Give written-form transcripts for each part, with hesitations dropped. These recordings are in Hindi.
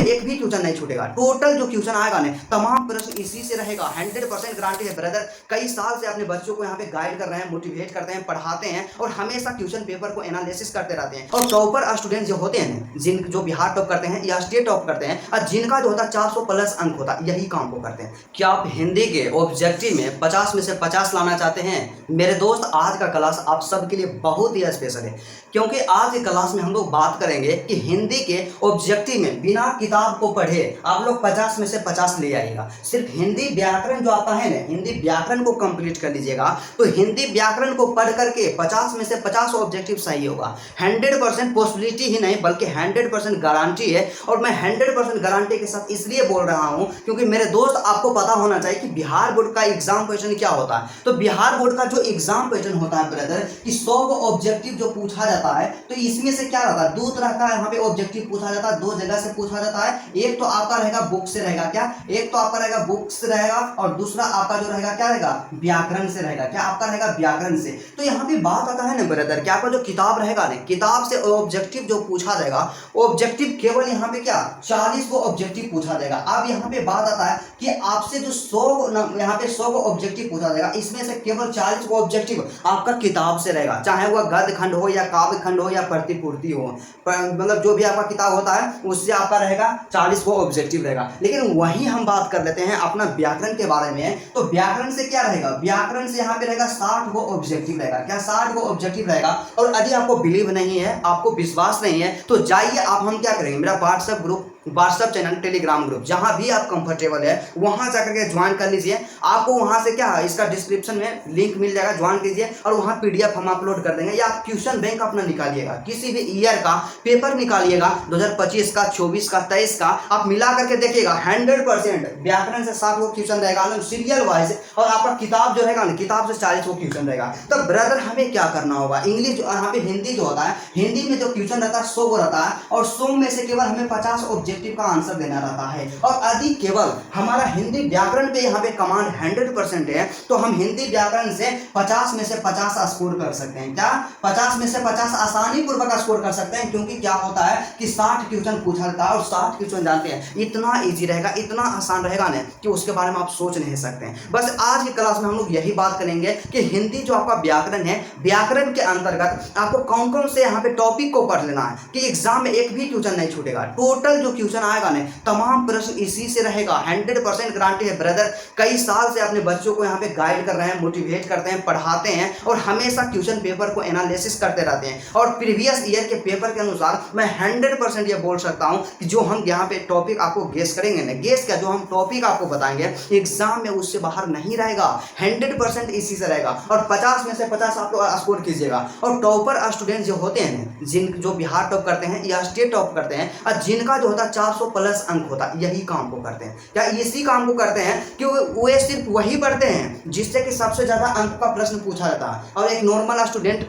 में एक भी क्वेश्चन नहीं छूटेगा। टोटल जो क्वेश्चन आएगा ना तमाम प्रश्न इसी से रहेगा। 100% गारंटी है ब्रदर। कई साल से अपने बच्चों को यहाँ पे गाइड कर रहे हैं, मोटिवेट करते हैं, पढ़ाते हैं और हमेशा क्वेश्चन पेपर को एनालिसिस करते रहते हैं। और टॉपर स्टूडेंट जो होते हैं, जिन जो बिहार टॉप करते हैं या स्टेट टॉप करते हैं और जिनका जो होता है 400 प्लस अंक होता है, यही काम को करते हैं। क्या आप हिंदी के ऑब्जेक्टिव में 50 में से 50 लाना चाहते हैं? मेरे दोस्त, आज का क्लास आप सबके लिए बहुत ही स्पेशल है, क्योंकि आज की क्लास में हम लोग बात करेंगे कि हिंदी के ऑब्जेक्टिव में बिना किताब को पढ़े आप लोग 50 में से 50 ले आइएगा। सिर्फ हिंदी व्याकरण जो आता है ना, हिंदी व्याकरण को कंप्लीट कर लीजिएगा तो हिंदी व्याकरण को पढ़ करके 50 में से 50 ऑब्जेक्टिव सही होगा। 100% पॉसिबिलिटी ही नहीं बल्कि 100% गारंटी है। और मैं 100% गारंटी के साथ इसलिए बोल रहा हूं क्योंकि मेरे दोस्त आपको पता होना चाहिए कि बिहार बोर्ड का एग्जाम क्वेश्चन क्या होता है। तो बिहार बोर्ड का जो एग्जाम क्वेश्चन होता है ब्रदर कि 100 ऑब्जेक्टिव जो पूछा जाता है, तो इसमें से क्या रहता है, दो तरह का यहाँ पे ऑब्जेक्टिव पूछा जाता है, दो जगह से पूछा जाता है। एक तो आपका रहेगा बुक से रहेगा, क्या एक तो आपका रहेगा बुक से रहेगा और दूसरा आपका जो रहेगा क्या रहेगा, व्याकरण से रहेगा। क्या आपका रहेगा, व्याकरण से। तो यहाँ पे बात आता है ना ब्रदर कि आपका जो किताब रहेगा ना, किताब से ऑब्जेक्टिव जो पूछा जाएगा, ऑब्जेक्टिव केवल यहाँ पे क्या 40 को ऑब्जेक्टिव पूछा जाएगा। अब यहाँ पे बात आता है कि आपसे जो 100 यहाँ पे 100 को ऑब्जेक्टिव पूछा जाएगा, इसमें से केवल 40 को ऑब्जेक्टिव आपका किताब से रहेगा, चाहे वह गद्य खंड हो या काव्य खंड हो या प्रतिपूर्ति हो, मतलब जो भी आपका किताब होता है उससे आपका रहेगा 40 को ऑब्जेक्टिव रहेगा। लेकिन वहीं हम बात कर लेते हैं अपना व्याकरण के बारे में। तो व्याकरण से क्या रहेगा, व्याकरण से यहाँ पे रहेगा 60 को ऑब्जेक्टिव रहेगा। क्या 60 को ऑब्जेक्टिव रहेगा। और यदि आपको बिलीव नहीं है, आपको विश्वास नहीं है, तो जाइए आप, हम क्या करेंगे, मेरा WhatsApp group, WhatsApp channel, Telegram group, जहां भी आप कंफर्टेबल है वहां जाकर के ज्वाइन कर लीजिए। आपको वहां से क्या है, इसका डिस्क्रिप्शन में लिंक मिल जाएगा, ज्वाइन कीजिए और वहां पीडीएफ हम अपलोड कर देंगे। या आप क्वेश्चन बैंक अपना निकालिएगा, किसी भी ईयर का पेपर निकालिएगा, 2025 का, 24 का, 23 का, आप मिला करके देखिएगा 100% व्याकरण से 60 को क्वेश्चन रहेगा सीरियल वाइज, और आपका किताब जो रहेगा ना, किताब से 40 को क्वेश्चन रहेगा। तो ब्रदर हमें क्या करना होगा, इंग्लिश यहाँ पे हिंदी जो होता है, हिंदी में जो क्वेश्चन रहता है 100 को रहता है और 100 में से केवल हमें 50 ऑब्जेक्टिव का आंसर देना रहता है। और यदि केवल हमारा हिंदी व्याकरण पे यहाँ पे कमांड 100% है तो हम हिंदी व्याकरण से 50 में से 50 स्कोर कर सकते हैं। क्या 50 में से 50 आसानी पूर्वक स्कोर कर सकते हैं, क्योंकि क्या होता है कि 60 क्वेश्चन पूछा जाता है और 60 क्वेश्चन जानते हैं इतना ईजी रहेगा, इतना आसान रहेगा ना कि उसके बारे में आप सोच नहीं सकते हैं। बस आज की क्लास में हम लोग यही बात करेंगे कि हिंदी जो आपका व्याकरण है, व्याकरण के अंतर्गत आपको कौन कौन से यहाँ पे टॉपिक को पढ़ लेना है कि एग्जाम में एक भी क्वेश्चन नहीं छूटेगा। टोटल जो क्वेश्चन आएगा ना तमाम प्रश्न इसी से रहेगा। 100% गारंटी है ब्रदर। कई साल से अपने बच्चों को यहाँ पे गाइड कर रहे हैं, मोटिवेट करते हैं, पढ़ाते हैं और हमेशा क्वेश्चन पेपर को एनालिसिस करते रहते हैं। और प्रीवियस ईयर के पेपर के अनुसार मैं 100% ये बोल सकता हूँ कि जो हम यहाँ पे टॉपिक आपको गेस करेंगे ना, गेस क्या, जो हम टॉपिक आपको बताएंगे एग्जाम में उससे बाहर नहीं रहेगा, 100% इसी से रहेगा। और 50 में से 50 आप लोग स्कोर कीजिएगा। और टॉपर स्टूडेंट जो होते हैं, जिन जो बिहार टॉप करते हैं या स्टेट टॉप करते हैं और जिनका जो होता है 400 प्लस अंक होता है, यही काम को करते हैं। क्या इसी काम को करते हैं कि वे सिर्फ वही पढ़ते हैं जिससे कि सबसे ज्यादा अंक का प्रश्न पूछा जाता है। और एक नॉर्मल स्टूडेंट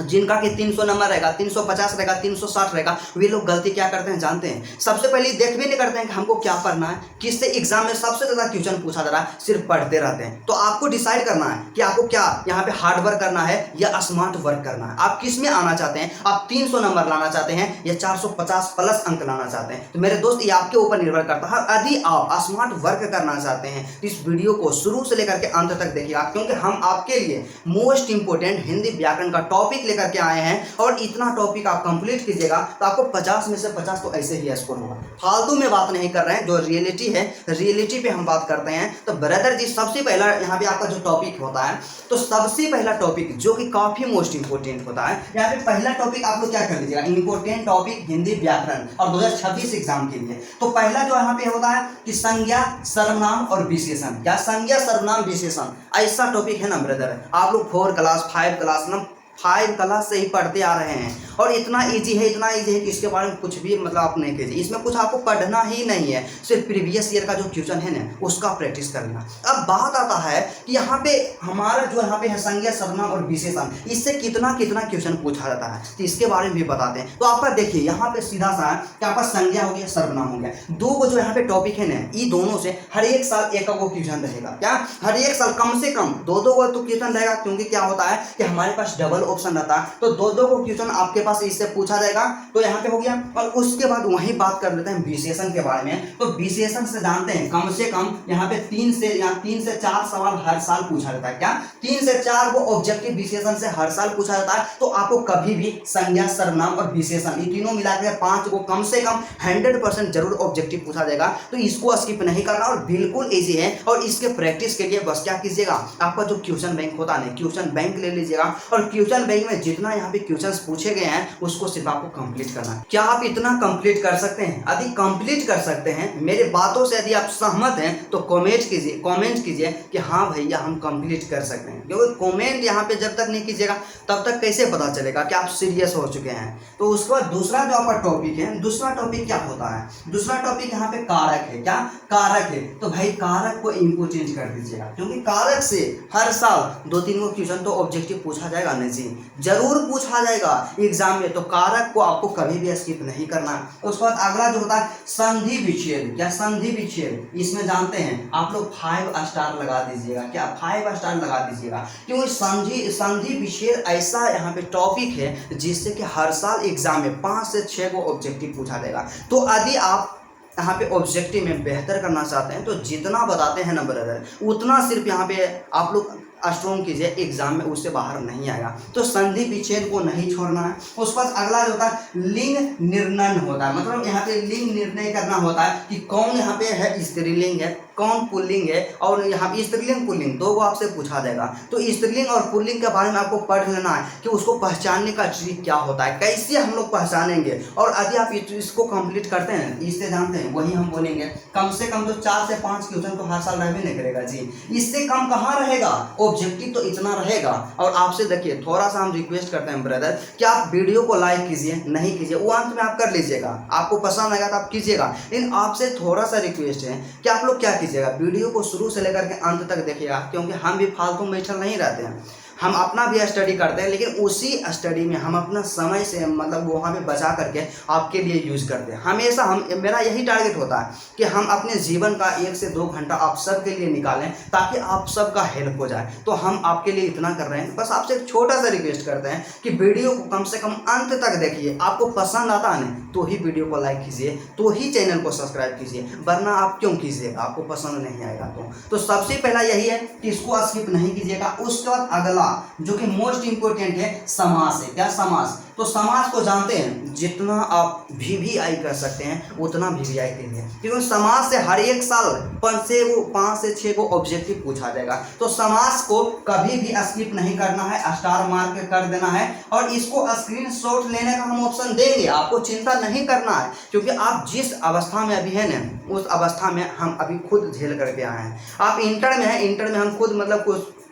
जिनका कि 300 नंबर रहेगा, 350 रहेगा, 360 रहेगा, वे लोग गलती क्या करते हैं जानते हैं, सबसे पहले देख भी नहीं करते हैं कि हमको क्या पढ़ना है, किससे एग्जाम में सबसे ज्यादा क्वेश्चन पूछा जा रहा है, सिर्फ पढ़ते रहते हैं। तो आपको डिसाइड करना है कि आपको क्या यहाँ पे हार्ड वर्क करना है या स्मार्ट वर्क करना है। आप किस में आना चाहते हैं, आप 300 नंबर लाना चाहते हैं या 450 प्लस अंक लाना चाहते हैं। तो मेरे दोस्त ये आपके ऊपर निर्भर करता है। यदि आप स्मार्ट वर्क करना चाहते हैं तो इस वीडियो को शुरू से लेकर के अंत तक देखिएगा, क्योंकि हम आपके लिए मोस्ट इंपोर्टेंट हिंदी व्याकरण का टॉपिक लेकर के आए हैं। और इतना टॉपिक आप कंप्लीट कीजिएगा तो आपको 50 में से 50 तो ऐसे ही स्कोर होगा। फालतू में बात नहीं कर रहे हैं, जो रियलिटी है रियलिटी पे हम बात करते हैं। तो ब्रदर जी सबसे पहला यहाँ पे आपका जो टॉपिक होता है, तो सबसे पहला टॉपिक जो कि काफी मोस्ट इंपोर्टेंट होता है, यहाँ पे पहला टॉपिक आप लोग क्या कर लीजिएगा, इंपोर्टेंट टॉपिक हिंदी व्याकरण और 2026 एग्जाम के लिए। तो पहला जो यहाँ पे होता है कि संज्ञा, सर्वनाम और विशेषण। क्या संज्ञा, सर्वनाम, विशेषण ऐसा टॉपिक है ना ब्रदर, आप लोग 4 क्लास 5 क्लास ना 5 क्लास से ही पढ़ते आ रहे हैं। और इतना इजी है, इतना इजी है कि इसके बारे में कुछ भी मतलब आप नहीं कीजिए। इसमें कुछ आपको पढ़ना ही नहीं है, सिर्फ प्रीवियस ईयर का जो क्वेश्चन है ना उसका प्रैक्टिस करना। अब बात आता है कि यहाँ पे हमारा जो यहाँ पे है संज्ञा, सर्वनाम और विशेषण, इससे कितना कितना क्वेश्चन पूछा जाता है, तो इसके बारे में भी बताते हैं। तो आपका देखिए यहाँ पे सीधा सा कि आपका संज्ञा हो गया, सर्वनाम हो गया, दो को जो यहाँ पे टॉपिक है ना, ये दोनों से हर एक साल एक को क्वेश्चन रहेगा। क्या हर एक साल कम से कम 2-2 को तो क्वेश्चन रहेगा, क्योंकि क्या होता है कि हमारे पास डबल ऑप्शन रहता है, तो 2-2 को क्वेश्चन आपके पास इससे पूछा जाएगा। तो यहाँ पे हो गया। और उसके बाद वही बात कर लेते हैं विशेषण के बारे में। तो विशेषण से जानते हैं कम से कम यहाँ पे 3 से 4 सवाल हर साल पूछा जाता है। क्या 3 से 4 वो ऑब्जेक्टिव विशेषण से हर साल पूछा जाता है। तो आपको कभी भी संज्ञा, सर्वनाम और विशेषण, ये तीनों मिलाकर 5 को कम से कम 100% जरूर ऑब्जेक्टिव पूछा जाएगा। तो इसको स्किप नहीं करना और बिल्कुल इजी है। और इसके प्रैक्टिस के लिए बस क्या कीजिएगा, आपका जो क्वेश्चन बैंक होता है क्वेश्चन बैंक ले लीजिएगा और क्वेश्चन बैंक में जितना यहाँ पे क्वेश्चंस पूछे गए हैं उसको सिर्फ आपको कंप्लीट करना है। क्या आप इतना कंप्लीट कर सकते हैं? यदि कंप्लीट कर सकते हैं, मेरे बातों से यदि आप सहमत हैं तो कमेंट कीजिए कि हाँ भैया हम कंप्लीट कर सकते हैं। क्योंकि कमेंट यहाँ पे जब तक नहीं कीजिएगा तब तक कैसे पता चलेगा कि आप सीरियस हो चुके हैं। तो उसके बाद दूसरा जो आपका टॉपिक है, दूसरा टॉपिक क्या होता है? दूसरा टॉपिक यहाँ पे कारक है। क्या कारक है? तो भाई कारक को इंपोर्टेंट कर दीजिएगा, क्योंकि कारक से हर साल 2-3 को क्वेश्चन तो ऑब्जेक्टिव पूछा जाएगा नहीं जी, जरूर पूछा जाएगा एग्जाम में। तो कारक को आपको कभी भी स्किप नहीं करना। उसके बाद अगला जो होता है संधि विच्छेद। क्या संधि विच्छेद? इसमें जानते हैं आप लोग 5 स्टार लगा दीजिएगा। क्या 5 स्टार लगा दीजिएगा, क्योंकि संधि विच्छेद ऐसा यहाँ पे टॉपिक है जिससे कि हर साल एग्जाम में 5 से 6 को ऑब्जेक्टिव पूछा जाएगा। तो यदि आप यहाँ पे ऑब्जेक्टिव में बेहतर करना चाहते हैं तो जितना बताते हैं ना ब्रदर, उतना सिर्फ यहाँ पे आप लोग स्ट्रॉन्ग कीजिए, एग्जाम में उससे बाहर नहीं आएगा। तो संधि विच्छेद को नहीं छोड़ना है। उसके बाद अगला जो होता है लिंग निर्णय होता है, मतलब यहाँ पे लिंग निर्णय करना होता है कि कौन यहाँ पे है स्त्रीलिंग है, कौन पुल्लिंग है। और यहाँ पे स्त्रीलिंग पुल्लिंग 2 को आपसे पूछा जाएगा। तो स्त्रीलिंग और पुल्लिंग के बारे में आपको पढ़ लेना है कि उसको पहचानने का ट्रिक क्या होता है, कैसे हम लोग पहचानेंगे। और यदि आप इसको कंप्लीट करते हैं, इससे जानते हैं वही हम बोलेंगे, कम से कम तो 4 से 5 क्वेश्चन तो हर साल रहने नहीं करेगा जी, इससे कम कहाँ रहेगा। ऑब्जेक्टिव तो इतना रहेगा। और आपसे देखिए थोड़ा सा हम रिक्वेस्ट करते हैं ब्रदर कि आप वीडियो को लाइक कीजिए, नहीं कीजिए वो अंत में आप कर लीजिएगा, आपको पसंद आएगा तो आप कीजिएगा। लेकिन आपसे थोड़ा सा रिक्वेस्ट है कि आप लोग क्या कीजिएगा, वीडियो को शुरू से लेकर के अंत तक देखिएगा, क्योंकि हम भी फालतू में बैठल नहीं रहते हैं। हम अपना भी स्टडी करते हैं, लेकिन उसी स्टडी में हम अपना समय से मतलब वहाँ पे बचा करके आपके लिए यूज़ करते हैं। हमेशा मेरा यही टारगेट होता है कि हम अपने जीवन का 1 से 2 घंटा आप सब के लिए निकालें ताकि आप सबका हेल्प हो जाए। तो हम आपके लिए इतना कर रहे हैं। बस आपसे एक छोटा सा रिक्वेस्ट करते हैं कि वीडियो को कम से कम अंत तक देखिए। आपको पसंद आता है ना तो ही वीडियो को लाइक कीजिए, तो ही चैनल को सब्सक्राइब कीजिए, वरना आप क्यों कीजिएगा, आपको पसंद नहीं आएगा। तो सबसे पहला यही है कि इसको स्किप नहीं कीजिएगा। उसके बाद अगला जो कि मोस्ट इंपोर्टेंट है समास है। क्या समास? तो समास को जानते हैं, जितना आप VVI कर सकते हैं उतना VVI कीजिए, क्योंकि समास से हर एक साल 5 से 6 को ऑब्जेक्टिव पूछा जाएगा। तो समास को कभी भी स्किप नहीं करना है, स्टार मार्क कर देना है। और इसको स्क्रीनशॉट लेने का हम ऑप्शन देंगे, आपको चिंता नहीं करना है, क्योंकि आप जिस अवस्था में अभी है ना उस अवस्था में हम अभी खुद झेल करके आए हैं। आप इंटर में हैं, इंटर में हम खुद मतलब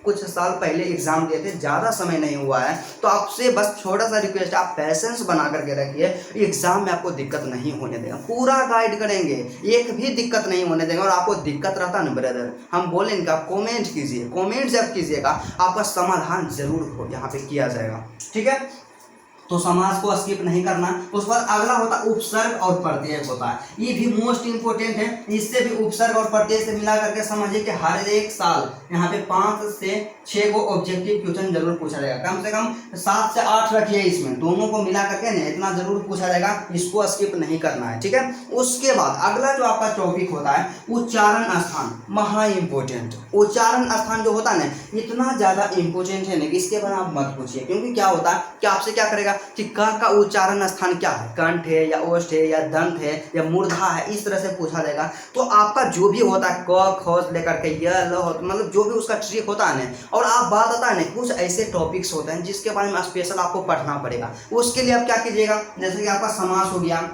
कुछ साल पहले एग्जाम दिए थे, ज़्यादा समय नहीं हुआ है। तो आपसे बस छोटा सा रिक्वेस्ट है, आप पैसेंस बना करके रखिए, एग्जाम में आपको दिक्कत नहीं होने देगा, पूरा गाइड करेंगे, एक भी दिक्कत नहीं होने देंगे। और आपको दिक्कत रहता ना ब्रदर, हम बोलेंगे आप कमेंट कीजिए, कमेंट जब कीजिएगा आपका समाधान जरूर यहाँ पे किया जाएगा। ठीक है, तो समास को स्किप नहीं करना। उस पर अगला होता है उपसर्ग और प्रत्यय होता है, ये भी मोस्ट इंपोर्टेंट है। इससे भी उपसर्ग और प्रत्यय से मिला करके समझिए कि हर एक साल यहाँ पे 5 से 6 को ऑब्जेक्टिव क्वेश्चन जरूर पूछा जाएगा। कम से कम 7 से 8 रखिए, इसमें दोनों को मिला करके ना इतना जरूर पूछा जाएगा, इसको स्किप नहीं करना है। ठीक है, उसके बाद अगला जो आपका टॉपिक होता है उच्चारण स्थान, महा इंपोर्टेंट। उच्चारण स्थान जो होता है ना इतना ज़्यादा इंपोर्टेंट है ना कि इसके बारे में आप मत पूछिए, क्योंकि क्या होता है कि आपसे क्या करेगा कि क का उच्चारण स्थान क्या है, कंठ है या ओष्ठ है या दंत है या मूर्धा है, इस तरह से पूछा जाएगा। तो आपका जो भी होता है क ख लेकर के य ल मतलब जो भी उसका ट्रिक होता है ना, और आप बात आता है ना कुछ ऐसे टॉपिक्स होते हैं जिसके बारे में स्पेशल आपको पढ़ना पड़ेगा। उसके लिए आप क्या कीजिएगा, जैसे कि आपका समास हो गया,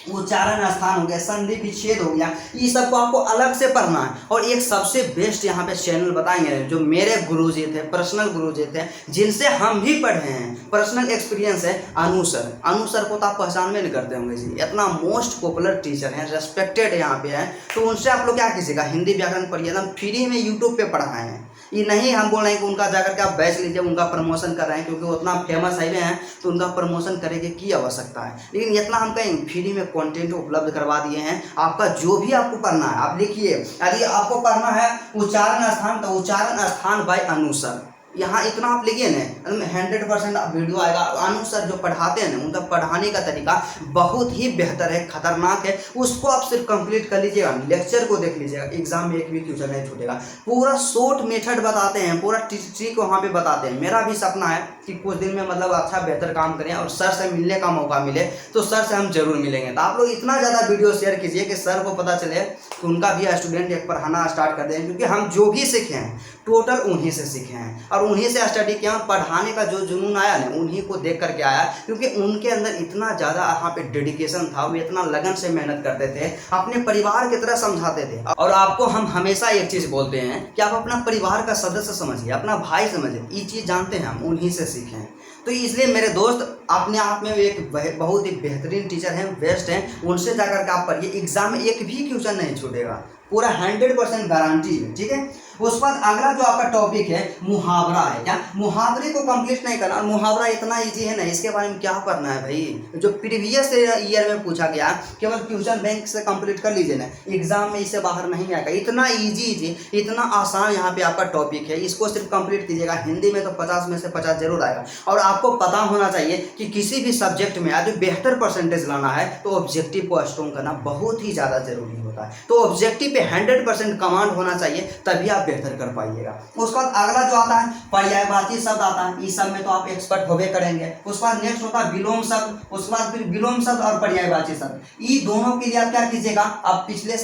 उच्चारण स्थान हो गया, संधि विच्छेद हो गया, ये सबको आपको अलग से पढ़ना है। और एक सबसे बेस्ट यहाँ पे चैनल बताएंगे जो मेरे गुरुजी थे, पर्सनल गुरुजी थे, जिनसे हम भी पढ़े हैं, पर्सनल एक्सपीरियंस है, अनुसर को तो आप पहचान में नहीं करते होंगे जी, इतना मोस्ट पॉपुलर टीचर है, रेस्पेक्टेड यहाँ पे है। तो उनसे आप लोग क्या कीजिएगा, हिंदी व्याकरण पढ़िए, एकदम फ्री में यूट्यूब पे पढ़ाए हैं। ये नहीं हम बोल रहे हैं कि उनका जाकर के आप बैच लीजिए, उनका प्रमोशन कर रहे हैं, क्योंकि उतना फेमस हाईवे हैं तो उनका प्रमोशन करेंगे की आवश्यकता है। लेकिन इतना हम कहें फ्री में कंटेंट उपलब्ध करवा दिए हैं। आपका जो भी आपको पढ़ना है आप लिखिए, यदि आपको पढ़ना है उच्चारण स्थान तो उच्चारण स्थान बाय अनुसर, यहाँ इतना आप लिखिए ना, 100% वीडियो आएगा। अनु सर जो पढ़ाते हैं ना, उनका पढ़ाने का तरीका बहुत ही बेहतर है, खतरनाक है। उसको आप सिर्फ कंप्लीट कर लीजिएगा, लेक्चर को देख लीजिएगा, एग्जाम में एक भी क्वेश्चन नहीं छूटेगा। पूरा शॉर्ट मेथड बताते हैं, पूरा ट्रिक वहाँ पे बताते हैं। मेरा भी सपना है कि कुछ दिन में मतलब अच्छा बेहतर काम करें और सर से मिलने का मौका मिले तो सर से हम जरूर मिलेंगे। तो आप लोग इतना ज़्यादा वीडियो शेयर कीजिए कि सर को पता चले तो उनका भी स्टूडेंट एक पढ़ाना स्टार्ट कर दें, क्योंकि हम जो भी सीखे हैं टोटल उन्हीं से सीखे हैं और उन्हीं से स्टडी किया और पढ़ाने का जो जुनून आया ना उन्हीं को देख करके आया, क्योंकि उनके अंदर इतना ज़्यादा यहाँ पे डेडिकेशन था, वो इतना लगन से मेहनत करते थे, अपने परिवार की तरह समझाते थे। और आपको हम हमेशा एक चीज़ बोलते हैं कि आप अपना परिवार का सदस्य समझिए, अपना भाई समझिए, ये चीज़ जानते हैं हम उन्हीं से सीखे हैं। तो इसलिए मेरे दोस्त अपने आप में एक बहुत ही बेहतरीन टीचर हैं, बेस्ट हैं, उनसे जाकर के आप पढ़िए, एग्जाम में एक भी क्वेश्चन नहीं छूटेगा, पूरा 100% गारंटी है। ठीक है, उसके बाद अगला जो आपका टॉपिक है मुहावरा है। क्या मुहावरे को कंप्लीट नहीं करना, मुहावरा इतना इजी है ना, इसके बारे में क्या करना है भाई, जो प्रीवियस ईयर में पूछा गया केवल क्वेश्चन बैंक से कंप्लीट कर लीजिए ना, एग्जाम में इससे बाहर नहीं आएगा। इतना इजी इतना आसान यहाँ पे आपका टॉपिक है, इसको सिर्फ कंप्लीट कीजिएगा। हिंदी में तो 50 में से 50 जरूर आएगा। और आपको पता होना चाहिए कि किसी भी सब्जेक्ट में आज बेहतर परसेंटेज लाना है तो ऑब्जेक्टिव को स्ट्रॉन्ग करना बहुत ही ज़्यादा जरूरी होता है। तो ऑब्जेक्टिव पे 100% कमांड होना चाहिए, तभी आप बेहतर कर पाइएगा। उसके बाद अगला जो आता है पर्यायवाची शब्द आता है, इस सब में तो आप एक्सपर्ट होबे करेंगे। उसके बाद नेक्स्ट होता है विलोम शब्द, उसके बाद फिर विलोम शब्द और पर्यायवाची शब्द, ये दोनों के लिए आप क्या कीजिएगा, आप पिछला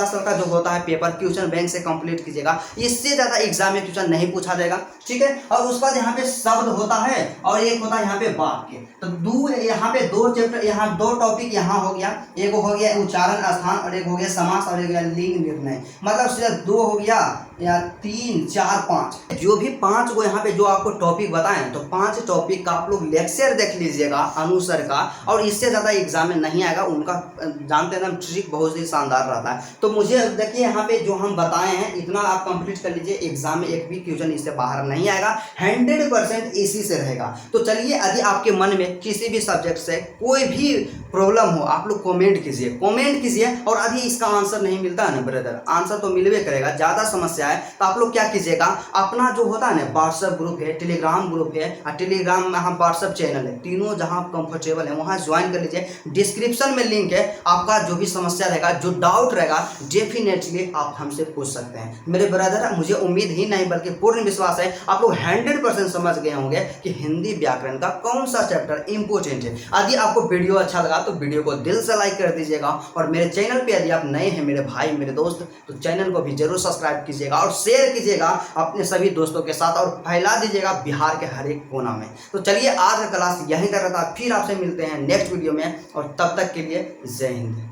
साल का जो होता है पेपर क्वेश्चन बैंक से कंप्लीट कीजिएगा, इससे ज़्यादा एग्जाम में क्वेश्चन नहीं पूछा जाएगा। ठीक है, और उसके बाद यहाँ पे शब्द होता है और एक होता है यहाँ पे वाक्य। तो यहाँ पे 2 चैप्टर, यहाँ 2 टॉपिक यहाँ हो गया, एक हो गया उच्चारण स्थान और एक हो गया समास और एक हो गया लिंग निर्णय, मतलब सिर्फ 2 हो गया या 3 4 5, जो भी 5 को यहाँ पे जो आपको टॉपिक बताएं तो 5 टॉपिक का आप लोग लेक्चर देख लीजिएगा अनुसर का, और इससे ज़्यादा एग्जाम में नहीं आएगा। उनका जानते हैं ना ट्रिक बहुत ही शानदार रहता है। तो मुझे देखिए यहाँ पे जो हम बताए हैं इतना आप कंप्लीट कर लीजिए, एग्जाम में एक भी क्वेश्चन इससे बाहर नहीं आएगा, 100% इसी से रहेगा। तो चलिए, यदि आपके मन में किसी भी सब्जेक्ट से कोई भी प्रॉब्लम हो आप लोग कमेंट कीजिए। और अभी इसका आंसर नहीं मिलता है ना ब्रदर, आंसर तो मिलवे करेगा, ज़्यादा समस्या है तो आप लोग क्या कीजिएगा, अपना जो होता है ना व्हाट्सएप ग्रुप है, टेलीग्राम ग्रुप है और टेलीग्राम में हम व्हाट्सएप चैनल है, तीनों जहां कंफर्टेबल है वहां ज्वाइन कर लीजिए। डिस्क्रिप्शन में लिंक है, आपका जो भी समस्या रहेगा, जो डाउट रहेगा, डेफिनेटली आप हमसे पूछ सकते हैं। मेरे ब्रदर, मुझे उम्मीद ही नहीं बल्कि पूर्ण विश्वास है आप लोग 100% समझ गए होंगे कि हिंदी व्याकरण का कौन सा चैप्टर इंपॉर्टेंट है। यदि आपको वीडियो अच्छा लगा तो वीडियो को दिल से लाइक कर दीजिएगा, और मेरे चैनल पे यदि आप नए हैं मेरे भाई मेरे दोस्त तो चैनल को भी जरूर सब्सक्राइब कीजिएगा और शेयर कीजिएगा अपने सभी दोस्तों के साथ और फैला दीजिएगा बिहार के हर एक कोना में। तो चलिए, आज का क्लास यहीं तक रहता है, फिर आपसे मिलते हैं नेक्स्ट वीडियो में, और तब तक के लिए जय हिंद।